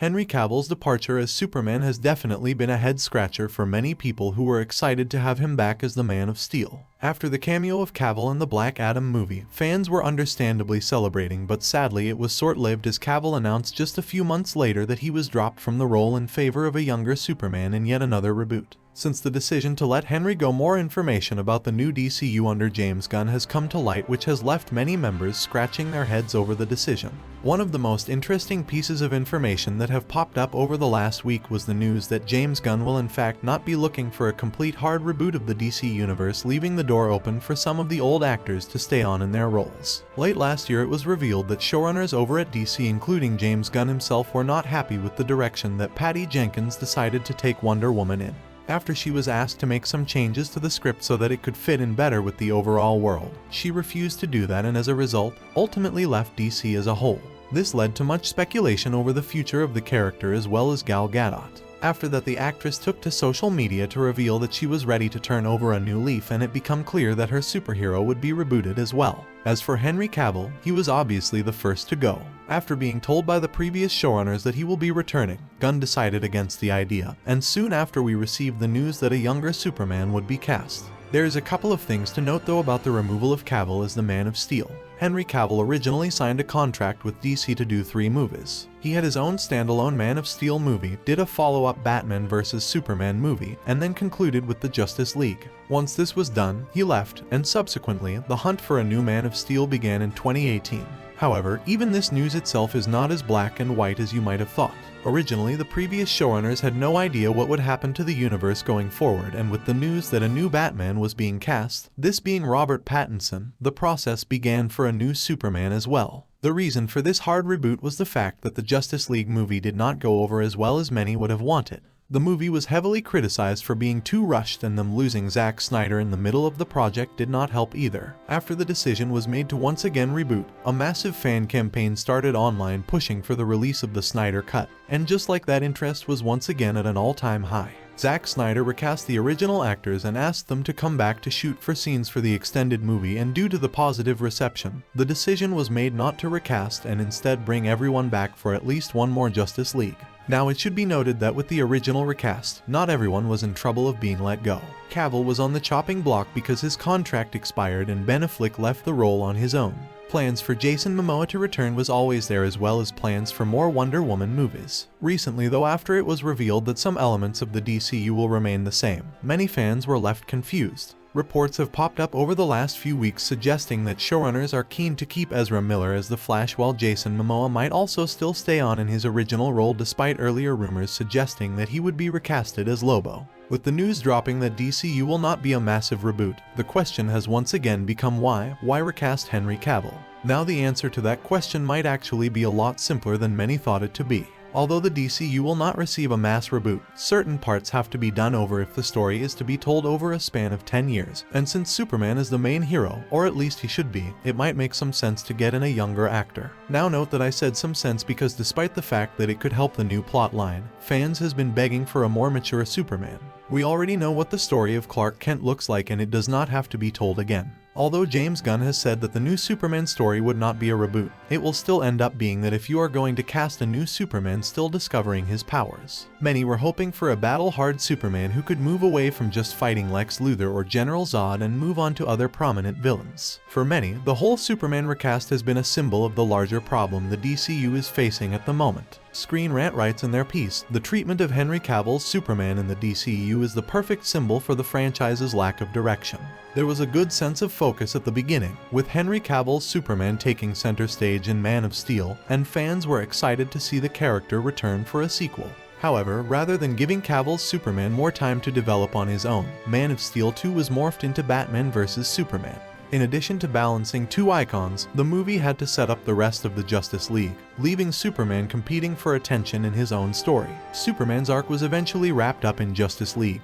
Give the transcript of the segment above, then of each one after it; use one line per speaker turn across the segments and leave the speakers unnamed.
Henry Cavill's departure as Superman has definitely been a head-scratcher for many people who were excited to have him back as the Man of Steel. After the cameo of Cavill in the Black Adam movie, fans were understandably celebrating, but sadly it was short-lived as Cavill announced just a few months later that he was dropped from the role in favor of a younger Superman in yet another reboot. Since the decision to let Henry go, more information about the new DCU under James Gunn has come to light, which has left many members scratching their heads over the decision. One of the most interesting pieces of information that have popped up over the last week was the news that James Gunn will in fact not be looking for a complete hard reboot of the DC universe, leaving the door open for some of the old actors to stay on in their roles. Late last year it was revealed that showrunners over at DC, including James Gunn himself, were not happy with the direction that Patty Jenkins decided to take Wonder Woman in. After she was asked to make some changes to the script so that it could fit in better with the overall world, she refused to do that and as a result, ultimately left DC as a whole. This led to much speculation over the future of the character as well as Gal Gadot. After that, the actress took to social media to reveal that she was ready to turn over a new leaf, and it became clear that her superhero would be rebooted as well. As for Henry Cavill, he was obviously the first to go. After being told by the previous showrunners that he will be returning, Gunn decided against the idea, and soon after we received the news that a younger Superman would be cast. There is a couple of things to note though about the removal of Cavill as the Man of Steel. Henry Cavill originally signed a contract with DC to do 3 movies. He had his own standalone Man of Steel movie, did a follow-up Batman vs Superman movie, and then concluded with the Justice League. Once this was done, he left, and subsequently, the hunt for a new Man of Steel began in 2018. However, even this news itself is not as black and white as you might have thought. Originally, the previous showrunners had no idea what would happen to the universe going forward, and with the news that a new Batman was being cast, this being Robert Pattinson, the process began for a new Superman as well. The reason for this hard reboot was the fact that the Justice League movie did not go over as well as many would have wanted. The movie was heavily criticized for being too rushed, and them losing Zack Snyder in the middle of the project did not help either. After the decision was made to once again reboot, a massive fan campaign started online pushing for the release of the Snyder Cut, and just like that, interest was once again at an all-time high. Zack Snyder recast the original actors and asked them to come back to shoot for scenes for the extended movie, and due to the positive reception, the decision was made not to recast and instead bring everyone back for at least one more Justice League. Now it should be noted that with the original recast, not everyone was in trouble of being let go. Cavill was on the chopping block because his contract expired and Ben Affleck left the role on his own. Plans for Jason Momoa to return was always there, as well as plans for more Wonder Woman movies. Recently though, after it was revealed that some elements of the DCU will remain the same, many fans were left confused. Reports have popped up over the last few weeks suggesting that showrunners are keen to keep Ezra Miller as the Flash, while Jason Momoa might also still stay on in his original role, despite earlier rumors suggesting that he would be recasted as Lobo. With the news dropping that DCU will not be a massive reboot, the question has once again become why recast Henry Cavill? Now the answer to that question might actually be a lot simpler than many thought it to be. Although the DCU will not receive a mass reboot, certain parts have to be done over if the story is to be told over a span of 10 years, and since Superman is the main hero, or at least he should be, it might make some sense to get in a younger actor. Now note that I said some sense because despite the fact that it could help the new plot line, fans has been begging for a more mature Superman. We already know what the story of Clark Kent looks like, and it does not have to be told again. Although James Gunn has said that the new Superman story would not be a reboot, it will still end up being that if you are going to cast a new Superman still discovering his powers. Many were hoping for a battle-hard Superman who could move away from just fighting Lex Luthor or General Zod and move on to other prominent villains. For many, the whole Superman recast has been a symbol of the larger problem the DCU is facing at the moment. Screen Rant writes in their piece, "The treatment of Henry Cavill's Superman in the DCU is the perfect symbol for the franchise's lack of direction. There was a good sense of focus at the beginning, with Henry Cavill's Superman taking center stage in Man of Steel, and fans were excited to see the character return for a sequel. However, rather than giving Cavill's Superman more time to develop on his own, Man of Steel 2 was morphed into Batman vs Superman. In addition to balancing two icons, the movie had to set up the rest of the Justice League, leaving Superman competing for attention in his own story. Superman's arc was eventually wrapped up in Justice League,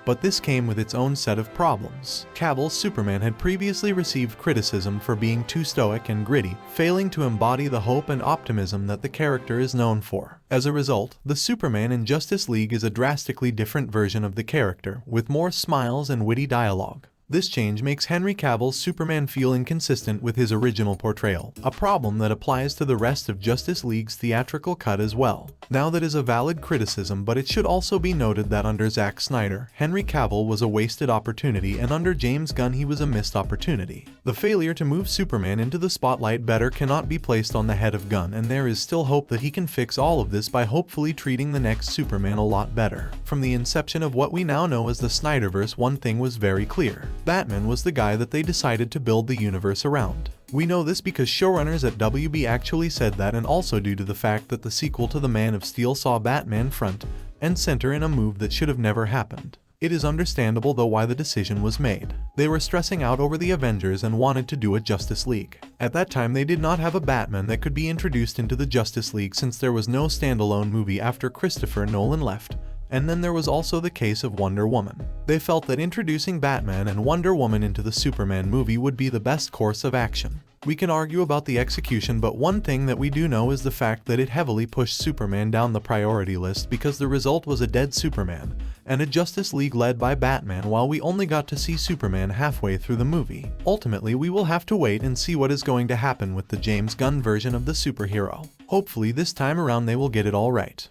but this came with its own set of problems. Cavill's Superman had previously received criticism for being too stoic and gritty, failing to embody the hope and optimism that the character is known for. As a result, the Superman in Justice League is a drastically different version of the character, with more smiles and witty dialogue. This change makes Henry Cavill's Superman feel inconsistent with his original portrayal, a problem that applies to the rest of Justice League's theatrical cut as well. Now that is a valid criticism, but it should also be noted that under Zack Snyder, Henry Cavill was a wasted opportunity, and under James Gunn he was a missed opportunity. The failure to move Superman into the spotlight better cannot be placed on the head of Gunn, and there is still hope that he can fix all of this by hopefully treating the next Superman a lot better. From the inception of what we now know as the Snyderverse, one thing was very clear. Batman was the guy that they decided to build the universe around. We know this because showrunners at WB actually said that, and also due to the fact that the sequel to The Man of Steel saw Batman front and center in a move that should have never happened. It is understandable though why the decision was made. They were stressing out over the Avengers and wanted to do a Justice League. At that time they did not have a Batman that could be introduced into the Justice League since there was no standalone movie after Christopher Nolan left. And then there was also the case of Wonder Woman. They felt that introducing Batman and Wonder Woman into the Superman movie would be the best course of action. We can argue about the execution, but one thing that we do know is the fact that it heavily pushed Superman down the priority list because the result was a dead Superman and a Justice League led by Batman, while we only got to see Superman halfway through the movie. Ultimately, we will have to wait and see what is going to happen with the James Gunn version of the superhero. Hopefully this time around they will get it all right.